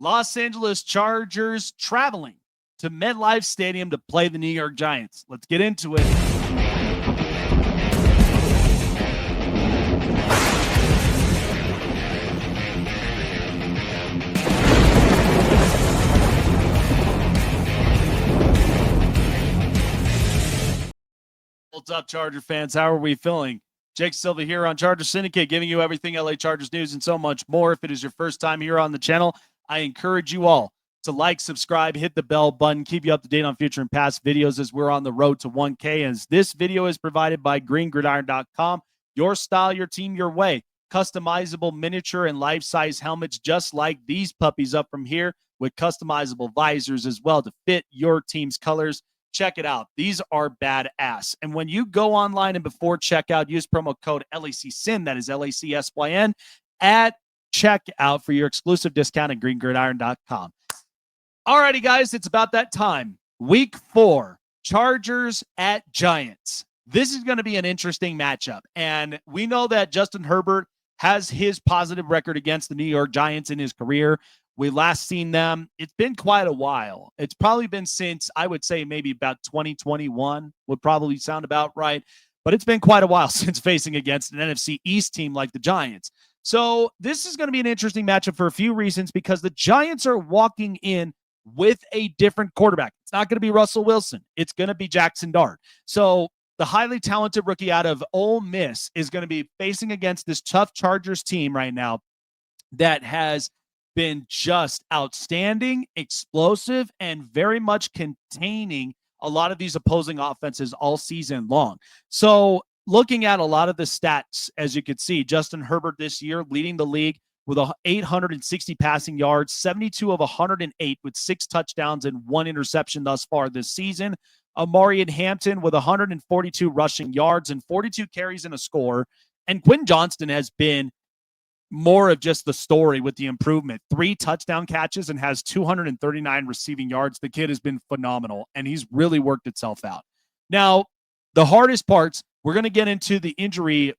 Los Angeles Chargers traveling to MetLife Stadium to play the New York Giants. Let's get into it. What's up, Charger fans? How are we feeling? Jake Silva here on Charger Syndicate, giving you everything LA Chargers news and so much more. If it is your first time here on the channel, I encourage you all to like, subscribe, hit the bell button, keep you up to date on future and past videos as we're on the road to 1K. As this video is provided by greengridiron.com, your style, your team, your way. Customizable miniature and life-size helmets just like these puppies up from here with customizable visors as well to fit your team's colors. Check it out. These are badass. And when you go online and before checkout, use promo code LACSYN, that is LACSYN, at checkout for your exclusive discount at greengridiron.com. Alrighty, guys, it's about that time. Week 4, Chargers at Giants. This is going to be an interesting matchup. And we know that Justin Herbert has his positive record against the New York Giants in his career. We last seen them. It's been quite a while. It's probably been since, I would say, maybe about 2021 would probably sound about right. But it's been quite a while since facing against an NFC East team like the Giants. So this is going to be an interesting matchup for a few reasons because the Giants are walking in with a different quarterback. It's not going to be Russell Wilson. It's going to be Jackson Dart. So the highly talented rookie out of Ole Miss is going to be facing against this tough Chargers team right now that has been just outstanding, explosive, and very much containing a lot of these opposing offenses all season long. So looking at a lot of the stats, as you can see, Justin Herbert this year leading the league with 860 passing yards, 72 of 108 with 6 touchdowns and 1 interception thus far this season. Amari Hampton with 142 rushing yards and 42 carries and a score. And Quinn Johnston has been more of just the story with the improvement. 3 touchdown catches and has 239 receiving yards. The kid has been phenomenal, and he's really worked itself out. Now, the hardest parts, we're going to get into the injury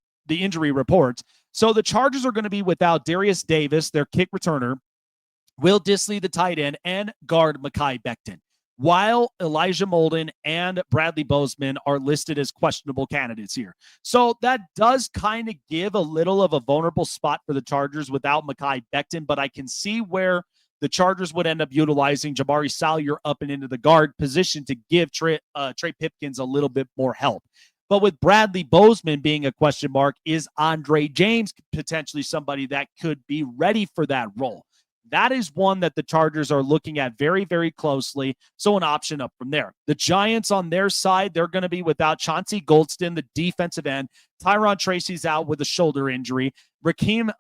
reports. So the Chargers are going to be without Darius Davis, their kick returner, Will Dissly, the tight end, and guard Mekhi Becton, while Elijah Molden and Bradley Bozeman are listed as questionable candidates here. So that does kind of give a little of a vulnerable spot for the Chargers without Mekhi Becton, but I can see where the Chargers would end up utilizing Jabari Salyer up and into the guard position to give Trey Pipkins a little bit more help. But with Bradley Bozeman being a question mark, is Andre James potentially somebody that could be ready for that role? That is one that the Chargers are looking at very, very closely. So an option up from there. The Giants on their side, they're going to be without Chauncey Goldston, the defensive end. Tyron Tracy's out with a shoulder injury. Raheem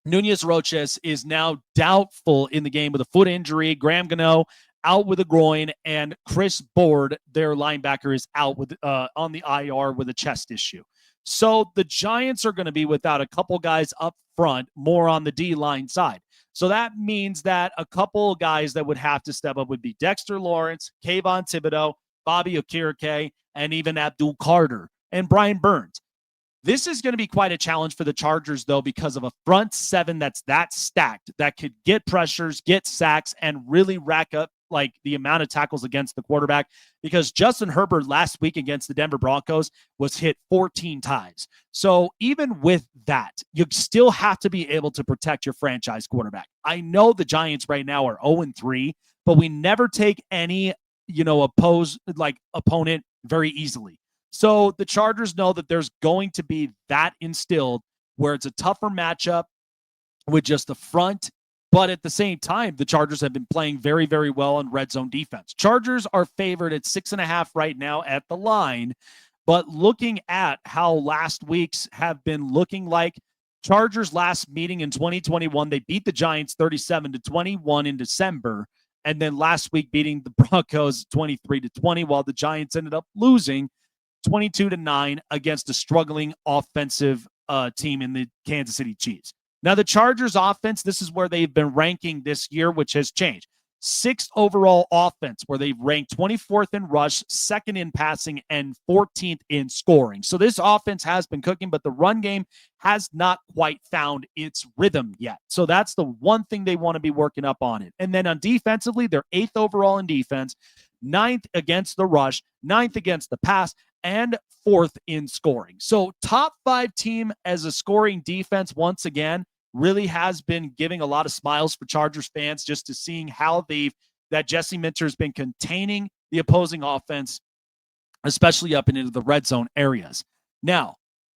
Nunez-Roches is now doubtful in the game with a foot injury. Graham Gano out with a groin, and Chris Board, their linebacker, is out with on the IR with a chest issue. So the Giants are going to be without a couple guys up front, more on the D-line side. So that means that a couple of guys that would have to step up would be Dexter Lawrence, Kayvon Thibodeau, Bobby Okereke, and even Abdul Carter and Brian Burns. This is going to be quite a challenge for the Chargers, though, because of a front seven that's that stacked, that could get pressures, get sacks, and really rack up like the amount of tackles against the quarterback, because Justin Herbert last week against the Denver Broncos was hit 14 times. So even with that, you still have to be able to protect your franchise quarterback. I know the Giants right now are 0-3, but we never take any, opponent very easily. So the Chargers know that there's going to be that instilled where it's a tougher matchup with just the front. But at the same time, the Chargers have been playing very, very well on red zone defense. Chargers are favored at 6.5 right now at the line. But looking at how last week's have been looking like, Chargers last meeting in 2021, they beat the Giants 37-21 in December. And then last week beating the Broncos 23-20, while the Giants ended up losing 22-9 against a struggling offensive team in the Kansas City Chiefs. Now, the Chargers offense, this is where they've been ranking this year, which has changed. sixth overall offense, where they've ranked 24th in rush, second in passing, and 14th in scoring. So this offense has been cooking, but the run game has not quite found its rhythm yet. So that's the one thing they want to be working up on it. And then on defensively, they're eighth overall in defense, ninth against the rush, ninth against the pass, and fourth in scoring. So top 5 team as a scoring defense once again really has been giving a lot of smiles for Chargers fans just to seeing how that Jesse Minter has been containing the opposing offense, especially up and into the red zone areas. Now,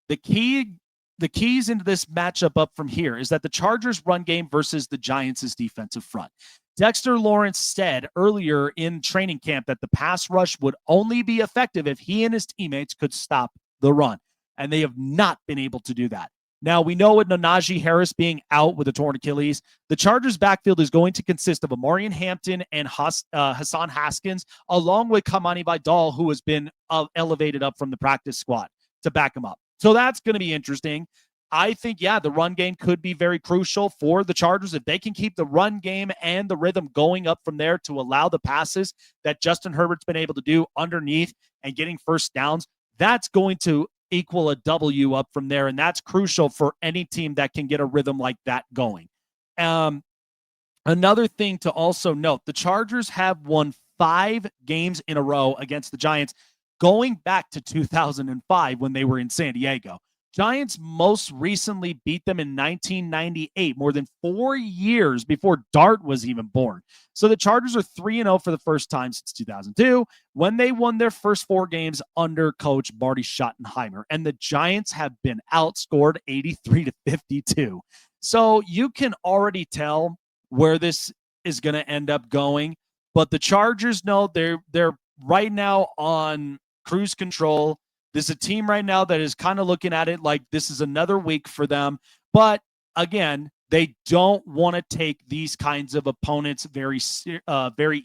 the keys into this matchup up from here is that the Chargers run game versus the Giants' defensive front. Dexter Lawrence said earlier in training camp that the pass rush would only be effective if he and his teammates could stop the run, and they have not been able to do that. Now, we know with Najee Harris being out with a torn Achilles, the Chargers' backfield is going to consist of Amarian Hampton and Hassan Haskins, along with Kamani Vidal, who has been elevated up from the practice squad to back him up. So that's going to be interesting. I think, the run game could be very crucial for the Chargers. If they can keep the run game and the rhythm going up from there to allow the passes that Justin Herbert's been able to do underneath and getting first downs, that's going to equal a W up from there, and that's crucial for any team that can get a rhythm like that going. Another thing to also note, the Chargers have won 5 games in a row against the Giants going back to 2005 when they were in San Diego. Giants most recently beat them in 1998, more than 4 years before Dart was even born. So the Chargers are 3-0 for the first time since 2002 when they won their first 4 games under coach Marty Schottenheimer. And the Giants have been outscored 83-52. So you can already tell where this is going to end up going. But the Chargers know they're right now on cruise control. This is a team right now that is kind of looking at it like this is another week for them. But again, they don't want to take these kinds of opponents very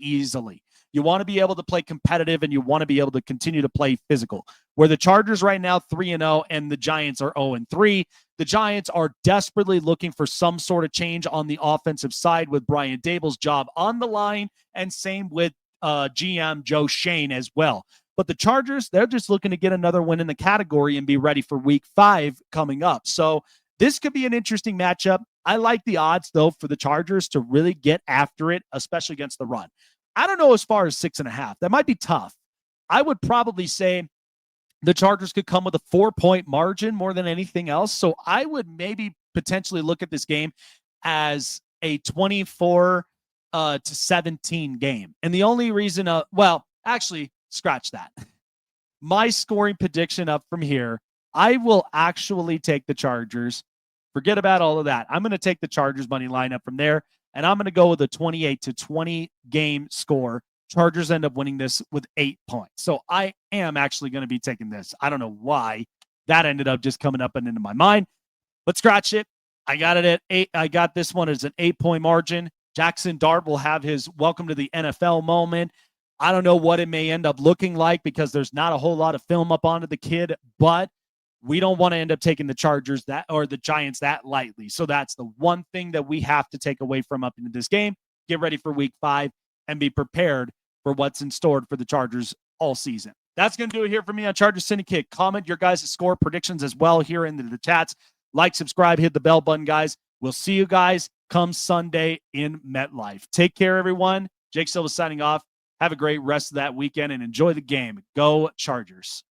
easily. You want to be able to play competitive, and you want to be able to continue to play physical. Where the Chargers right now 3-0 and the Giants are 0-3. The Giants are desperately looking for some sort of change on the offensive side with Brian Dable's job on the line, and same with GM Joe Shane as well. But the Chargers, they're just looking to get another win in the category and be ready for week 5 coming up. So this could be an interesting matchup. I like the odds, though, for the Chargers to really get after it, especially against the run. I don't know as far as 6.5. That might be tough. I would probably say the Chargers could come with a 4-point margin more than anything else. So I would maybe potentially look at this game as a 24-17 game. And the only reason, actually, scratch that. My scoring prediction up from here, I will actually take the Chargers. Forget about all of that. I'm going to take the Chargers money line up from there, and I'm going to go with a 28-20 game score. Chargers end up winning this with 8 points. So I am actually going to be taking this. I don't know why that ended up just coming up and into my mind, but scratch it. I got it at 8. I got this one as an 8-point margin. Jackson Dart will have his welcome to the NFL moment. I don't know what it may end up looking like because there's not a whole lot of film up onto the kid, but we don't want to end up taking the Chargers or the Giants that lightly. So that's the one thing that we have to take away from up into this game. Get ready for week 5 and be prepared for what's in store for the Chargers all season. That's going to do it here for me on Chargers Syndicate. Comment your guys' score predictions as well here into the chats. Like, subscribe, hit the bell button, guys. We'll see you guys come Sunday in MetLife. Take care, everyone. Jake Silva signing off. Have a great rest of that weekend and enjoy the game. Go Chargers.